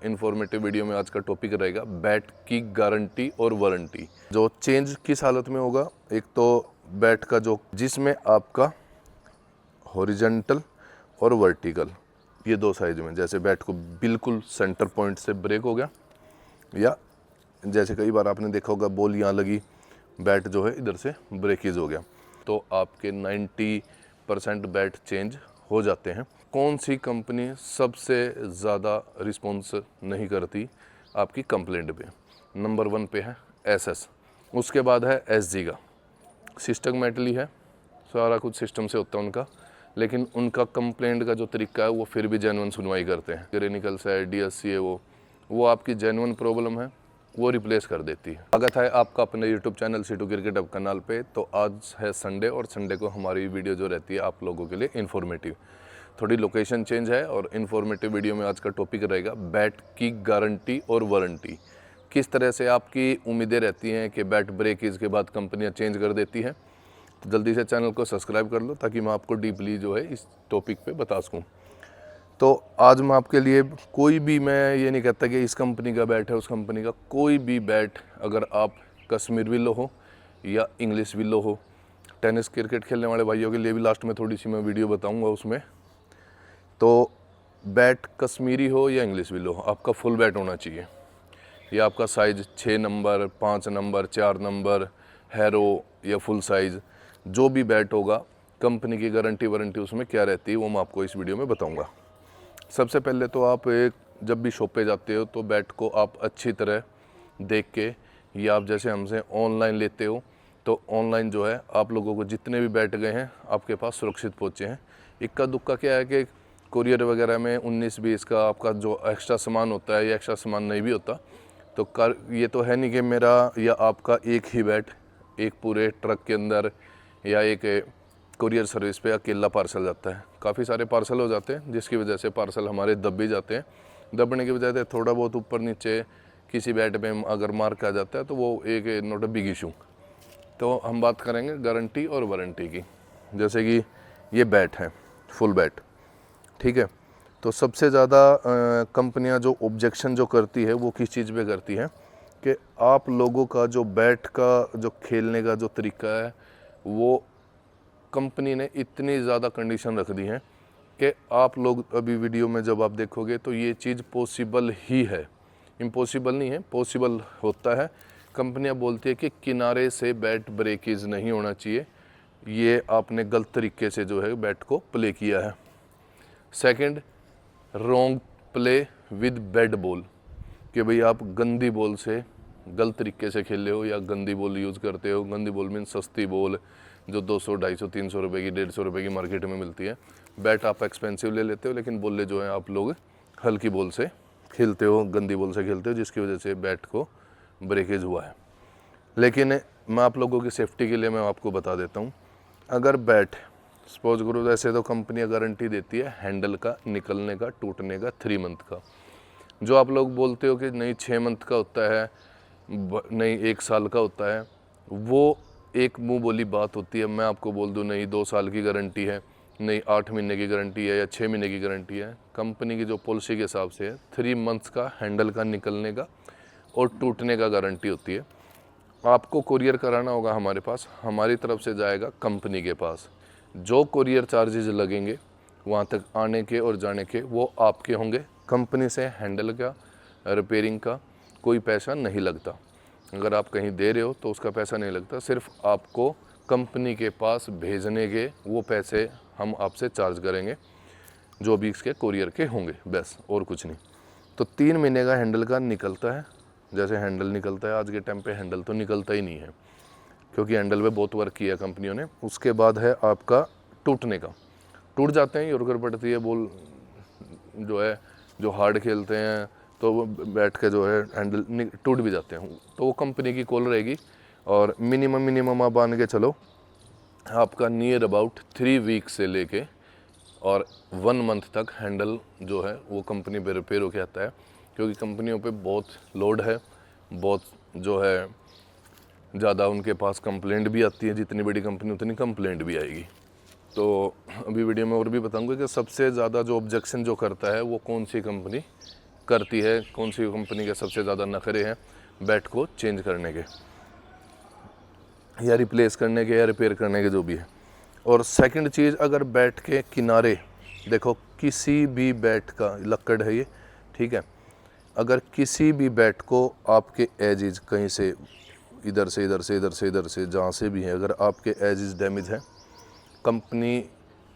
Informative video में आज का टॉपिक रहेगा बैट की गारंटी और वारंटी। जो चेंज किस हालत में होगा, एक तो बैट का जो जिसमें आपका हॉरिजॉन्टल और वर्टिकल ये दो साइज में, जैसे बैट को बिल्कुल सेंटर पॉइंट से ब्रेक हो गया, या जैसे कई बार आपने देखा होगा बॉल यहाँ लगी, बैट जो है इधर से ब्रेकेज हो गया, तो आपके 90% बैट चेंज हो जाते हैं। कौन सी कंपनी सबसे ज़्यादा रिस्पॉन्स नहीं करती आपकी कंप्लेंट पे? नंबर 1 पे है एसएस, उसके बाद है एसजी का। सिस्टमैटिकली है, सारा कुछ सिस्टम से होता है उनका, लेकिन उनका कंप्लेंट का जो तरीका है वो फिर भी जेन्युइन सुनवाई करते हैं। क्लिनिकल्स है, डीएससी है, वो आपकी जेन्युइन प्रॉब्लम है वो रिप्लेस कर देती है। स्वागत है आपका अपने यूट्यूब चैनल C2 क्रिकेट अब कैनाल पे। तो आज है संडे और संडे को हमारी वीडियो जो रहती है आप लोगों के लिए इन्फॉर्मेटिव, थोड़ी लोकेशन चेंज है और इन्फॉर्मेटिव वीडियो में आज का टॉपिक रहेगा बैट की गारंटी और वारंटी। किस तरह से आपकी उम्मीदें रहती हैं कि बैट ब्रेकेज के बाद कंपनियां चेंज कर देती हैं। तो जल्दी से चैनल को सब्सक्राइब कर लो ताकि मैं आपको डीपली जो है इस टॉपिक पे बता सकूँ। तो आज मैं आपके लिए कोई भी, मैं ये नहीं कहता कि इस कंपनी का बैट है उस कंपनी का, कोई भी बैट, अगर आप कश्मीर विलो हो या इंग्लिश विलो हो, टेनिस क्रिकेट खेलने वाले भाइयों के लिए भी लास्ट में थोड़ी सी मैं वीडियो बताऊंगा उसमें। तो बैट कश्मीरी हो या इंग्लिश विलो हो, आपका फुल बैट होना चाहिए। या आपका size 6 number, 5 number, 4 number, harrow या फुल साइज़, जो भी बैट होगा, कंपनी की गारंटी वारंटी उसमें क्या रहती है वो मैं आपको इस वीडियो में बताऊंगा। सबसे पहले तो आप जब भी शॉप पे जाते हो तो बैट को आप अच्छी तरह देख के, या आप जैसे हमसे ऑनलाइन लेते हो तो ऑनलाइन जो है आप लोगों को जितने भी बैट गए हैं आपके पास सुरक्षित पहुँचे हैं। इक्का दुक्का क्या है कि कुरियर वगैरह में 19-20 का आपका जो एक्स्ट्रा सामान होता है या एक्स्ट्रा सामान नहीं भी होता, तो ये तो है नहीं कि मेरा या आपका एक ही बैट एक पूरे ट्रक के अंदर या एक कुरियर सर्विस पे अकेला पार्सल जाता है। काफ़ी सारे पार्सल हो जाते हैं जिसकी वजह से पार्सल हमारे दब भी जाते हैं। दबने की वजह से थोड़ा बहुत ऊपर नीचे किसी बैट में अगर मार्क आ जाता है तो वो एक नॉट अ बिग इशू। तो हम बात करेंगे गारंटी और वारंटी की। जैसे कि ये बैट है फुल बैट, ठीक है। तो सबसे ज़्यादा कंपनियां जो ऑब्जेक्शन जो करती है वो किस चीज़ पे करती है कि आप लोगों का जो बैट का जो खेलने का जो तरीका है वो कंपनी ने इतनी ज़्यादा कंडीशन रख दी है कि आप लोग अभी वीडियो में जब आप देखोगे तो ये चीज़ पॉसिबल ही है, इम्पॉसिबल नहीं है, पॉसिबल होता है। कंपनियां बोलती है कि किनारे से बैट ब्रेकेज नहीं होना चाहिए, ये आपने गलत तरीके से जो है बैट को प्ले किया है। Second, wrong play with bad ball, कि भाई आप गंदी बॉल से गलत तरीके से खेल रहे हो या गंदी बॉल यूज़ करते हो। गंदी बॉल मीन सस्ती बॉल जो 200, 250, 300 रुपये की, 150 रुपये की मार्केट में मिलती है। बैट आप एक्सपेंसिव ले लेते हो लेकिन बॉलें जो है आप लोग हल्की बॉल से खेलते हो, गंदी बॉल से खेलते हो, जिसकी वजह से बैट को ब्रेकेज हुआ है। लेकिन मैं आप लोगों की सेफ्टी के लिए मैं आपको बता देता हूँ, अगर बैट सपोज करो, ऐसे तो कंपनियाँ गारंटी देती है हैंडल का निकलने का, टूटने का 3 मंथ का। जो आप लोग बोलते हो कि नहीं 6 मंथ का होता है, नहीं 1 साल का होता है, वो एक मुंह बोली बात होती है। मैं आपको बोल दूं नहीं 2 साल की गारंटी है, नहीं 8 महीने की गारंटी है या 6 महीने की गारंटी है। कंपनी की जो पॉलिसी के हिसाब से है 3 मंथ्स का हैंडल का निकलने का और टूटने का गारंटी होती है। आपको कुरियर कराना होगा हमारे पास, हमारी तरफ से जाएगा कंपनी के पास। जो कुरियर चार्जेस लगेंगे वहाँ तक आने के और जाने के वो आपके होंगे। कंपनी से हैंडल का, रिपेयरिंग का कोई पैसा नहीं लगता। अगर आप कहीं दे रहे हो तो उसका पैसा नहीं लगता, सिर्फ आपको कंपनी के पास भेजने के वो पैसे हम आपसे चार्ज करेंगे जो भी इसके कुरियर के होंगे, बस और कुछ नहीं। तो 3 महीने का हैंडल का निकलता है। जैसे हैंडल निकलता है, आज के टाइम पे हैंडल तो निकलता ही नहीं है क्योंकि हैंडल पे बहुत वर्क किया कंपनियों ने। उसके बाद है आपका टूटने का, टूट जाते हैं, योरकर पड़ती है बॉल जो है, जो हार्ड खेलते हैं तो वो बैठ के जो है हैंडल टूट भी जाते हैं, तो वो कंपनी की कॉल रहेगी। और मिनिमम आप मान के चलो आपका नियर अबाउट 3 वीक से लेके और 1 मंथ तक हैंडल जो है वो कंपनी पे रिपेयर होके आता है, क्योंकि कंपनियों पे बहुत लोड है, बहुत जो है ज़्यादा उनके पास कंप्लेंट भी आती है। जितनी बड़ी कंपनी उतनी कंप्लेंट भी आएगी। तो अभी वीडियो में और भी बताऊंगा कि सबसे ज़्यादा जो ऑब्जेक्शन जो करता है वो कौन सी कंपनी करती है, कौन सी कंपनी के सबसे ज़्यादा नखरे हैं बैट को चेंज करने के या रिप्लेस करने के या रिपेयर करने के, जो भी है। और सेकंड चीज़, अगर बैट के किनारे देखो, किसी भी बैट का लक्कड़ है ये, ठीक है, अगर किसी भी बैट को आपके एजेस कहीं से इधर से इधर से इधर से इधर से जहाँ से भी है, अगर आपके एजेस डैमेज है, कंपनी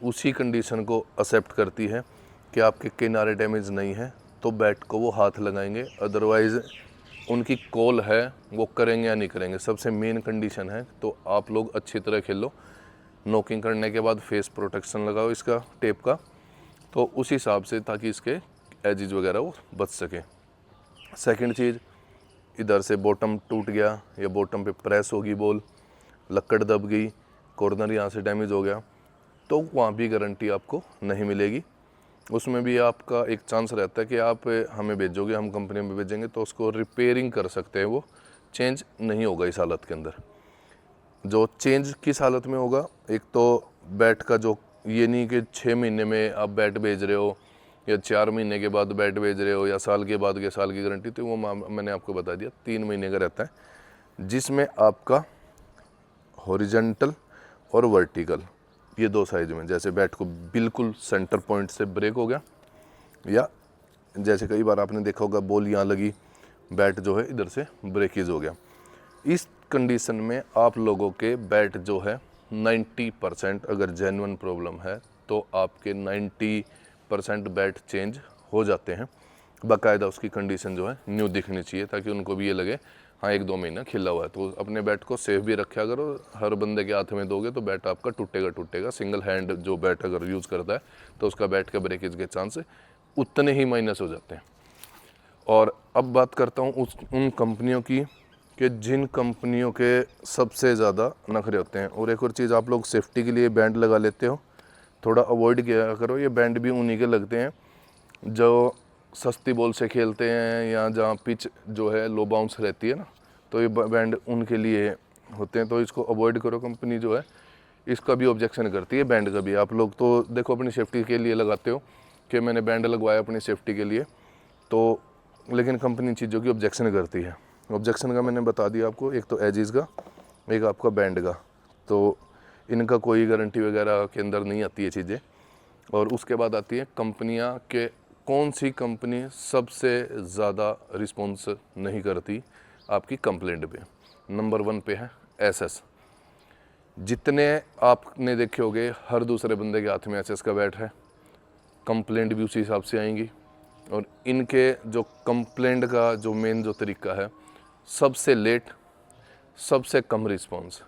उसी कंडीशन को एक्सेप्ट करती है कि आपके किनारे डैमेज नहीं है तो बैट को वो हाथ लगाएंगे, अदरवाइज़ उनकी कॉल है वो करेंगे या नहीं करेंगे। सबसे मेन कंडीशन है। तो आप लोग अच्छी तरह खेलो, नॉकिंग करने के बाद फेस प्रोटेक्शन लगाओ इसका टेप का, तो उस हिसाब से, ताकि इसके एजेस वगैरह वो बच सके। सेकंड चीज़, इधर से बॉटम टूट गया या बॉटम पे प्रेस होगी बॉल, लक्कड़ दब गई, कॉर्नर यहाँ से डैमेज हो गया, तो वहाँ भी गारंटी आपको नहीं मिलेगी। उसमें भी आपका एक चांस रहता है कि आप हमें भेजोगे, हम कंपनी में भेजेंगे तो उसको रिपेयरिंग कर सकते हैं, वो चेंज नहीं होगा इस हालत के अंदर। जो चेंज किस हालत में होगा, एक तो बैट का जो, ये नहीं कि 6 महीने में आप बैट भेज रहे हो या 4 महीने के बाद बैट भेज रहे हो या साल के बाद के साल की गारंटी, तो वो मैंने आपको बता दिया 3 महीने का रहता है, जिसमें आपका हॉरिजॉन्टल और वर्टिकल ये 2 साइज में, जैसे बैट को बिल्कुल सेंटर पॉइंट से ब्रेक हो गया, या जैसे कई बार आपने देखा होगा बॉल यहाँ लगी, बैट जो है इधर से ब्रेकेज हो गया। इस कंडीशन में आप लोगों के बैट जो है 90% अगर जेन्युइन प्रॉब्लम है तो आपके 90% बैट चेंज हो जाते हैं। बाकायदा उसकी कंडीशन जो है न्यू दिखनी चाहिए, ताकि उनको भी ये लगे हाँ 1-2 महीना खिला हुआ है। तो अपने बैट को सेफ भी रखा करो, हर बंदे के हाथ में दोगे तो बैट आपका टूटेगा। सिंगल हैंड जो बैट अगर यूज़ करता है तो उसका बैट का ब्रेकेज के चांस उतने ही माइनस हो जाते हैं। और अब बात करता हूँ उन कंपनियों की कि जिन कंपनियों के सबसे ज़्यादा नखरे होते हैं। और एक और चीज़, आप लोग सेफ्टी के लिए बैंड लगा लेते हो, थोड़ा अवॉइड किया करो। ये बैंड भी उन्हीं के लगते हैं जो सस्ती बॉल से खेलते हैं या जहाँ पिच जो है लो बाउंस रहती है ना, तो ये बैंड उनके लिए होते हैं, तो इसको अवॉइड करो। कंपनी जो है इसका भी ऑब्जेक्शन करती है, बैंड का भी। आप लोग तो देखो अपनी सेफ्टी के लिए लगाते हो कि मैंने बैंड लगवाया अपनी सेफ्टी के लिए, तो लेकिन कंपनी चीज़ों की ऑब्जेक्शन करती है। ऑब्जेक्शन का मैंने बता दिया आपको, एक तो एजेस का, एक आपका बैंड का, तो इनका कोई गारंटी वगैरह के अंदर नहीं आती है चीज़ें। और उसके बाद आती है कंपनियां के कौन सी कंपनी सबसे ज़्यादा रिस्पॉन्स नहीं करती आपकी कंप्लेंट पे। नंबर 1 पे है एसएस। जितने आपने देखे होंगे हर दूसरे बंदे के हाथ में एसएस का बैट है, कंप्लेंट भी उसी हिसाब से आएंगी। और इनके जो कंप्लेंट का जो मेन जो तरीका है, सबसे लेट, सबसे कम रिस्पॉन्स।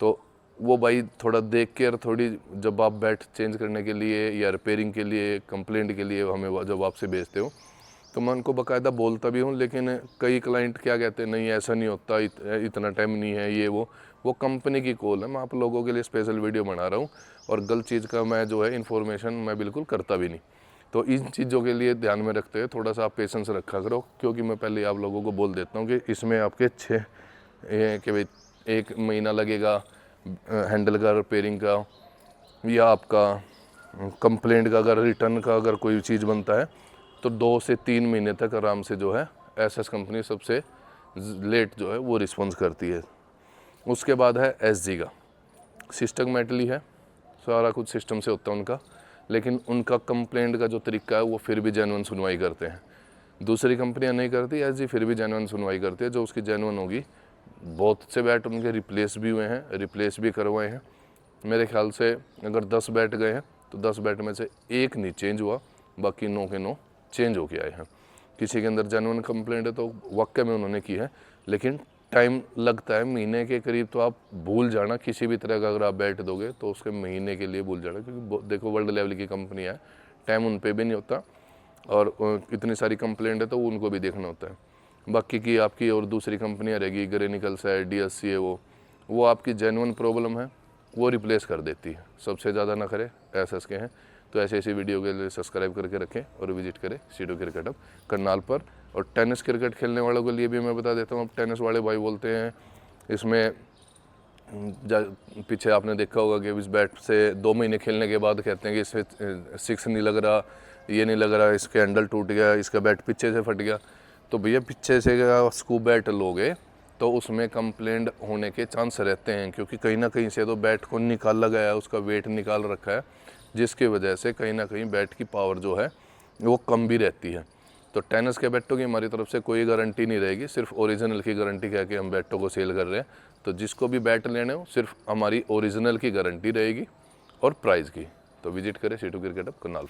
तो वो भाई थोड़ा देख के, और थोड़ी जब आप बैट चेंज करने के लिए या रिपेयरिंग के लिए, कंप्लेंट के लिए हमें जब आपसे भेजते हो, तो मैं उनको बाकायदा बोलता भी हूँ। लेकिन कई क्लाइंट क्या कहते हैं, नहीं ऐसा नहीं होता, इतना टाइम नहीं है, ये वो कंपनी की कॉल है। मैं आप लोगों के लिए स्पेशल वीडियो बना रहा हूँ, और गलत चीज़ का मैं जो है इन्फॉर्मेशन मैं बिल्कुल करता भी नहीं। तो इन चीज़ों के लिए ध्यान में रखते हुए थोड़ा सा आप पेशेंस रखा करो, क्योंकि मैं पहले आप लोगों को बोल देता हूँ कि इसमें आपके 6 कि भाई 1 महीना लगेगा हैंडल का रिपेयरिंग का, या आपका कंप्लेंट का अगर रिटर्न का अगर कोई चीज़ बनता है तो 2 से 3 महीने तक आराम से जो है एसएस कंपनी सबसे लेट जो है वो रिस्पॉन्स करती है। उसके बाद है एसजी का। सिस्टमैटिकली है, सारा कुछ सिस्टम से होता है उनका, लेकिन उनका कंप्लेंट का जो तरीका है वो फिर भी जेन्युइन सुनवाई करते हैं। दूसरी कंपनियां नहीं करती, एसजी फिर भी जेन्युइन सुनवाई करती है, जो उसकी जेन्युइन होगी। बहुत से बैट उनके रिप्लेस भी हुए हैं, रिप्लेस भी करवाए हैं। मेरे ख्याल से अगर 10 बैट गए हैं तो 10 बैट में से 1 नहीं चेंज हुआ, बाकी 9 के 9 चेंज होके आए हैं। किसी के अंदर जेन्युइन कंप्लेंट है तो वाकई में उन्होंने की है, लेकिन टाइम लगता है महीने के करीब। तो आप भूल जाना किसी भी तरह का अगर आप बैट दोगे तो उसके महीने के लिए भूल जाना, क्योंकि देखो वर्ल्ड लेवल की कंपनी है, टाइम उन पर भी नहीं होता, और इतनी सारी कंप्लेंट है तो उनको भी देखना होता है। बाकी की आपकी और दूसरी कंपनियाँ रहेगी, ग्रेनिकल्स है, डीएससी है, वो आपकी जेन्युइन प्रॉब्लम है वो रिप्लेस कर देती है। सबसे ज़्यादा नखरे एसएस के हैं। तो ऐसी वीडियो के लिए सब्सक्राइब करके रखें और विजिट करें सीडो क्रिकेट हब करनाल पर। और टेनिस क्रिकेट खेलने वालों के लिए भी मैं बता देता हूँ। अब टेनिस वाले भाई बोलते हैं इसमें पीछे आपने देखा होगा कि इस बैट से 2 महीने खेलने के बाद कहते हैं कि इससे 6 नहीं लग रहा, ये नहीं लग रहा इसके हैंडल टूट गया, इसका बैट पीछे से फट गया, तो भैया पीछे से स्कूप बैट लोगे तो उसमें कंप्लेंट होने के चांस रहते हैं, क्योंकि कहीं ना कहीं से तो बैट को निकाला गया है, उसका वेट निकाल रखा है, जिसकी वजह से कहीं ना कहीं बैट की पावर जो है वो कम भी रहती है। तो टेनिस के बैटों की हमारी तरफ से कोई गारंटी नहीं रहेगी, सिर्फ ओरिजिनल की गारंटी कह के हम बैटों को सेल कर रहे हैं। तो जिसको भी बैट लेने हो सिर्फ हमारी ओरिजिनल की गारंटी रहेगी और प्राइस की। तो विजिट करें C2 क्रिकेट हब करनाल।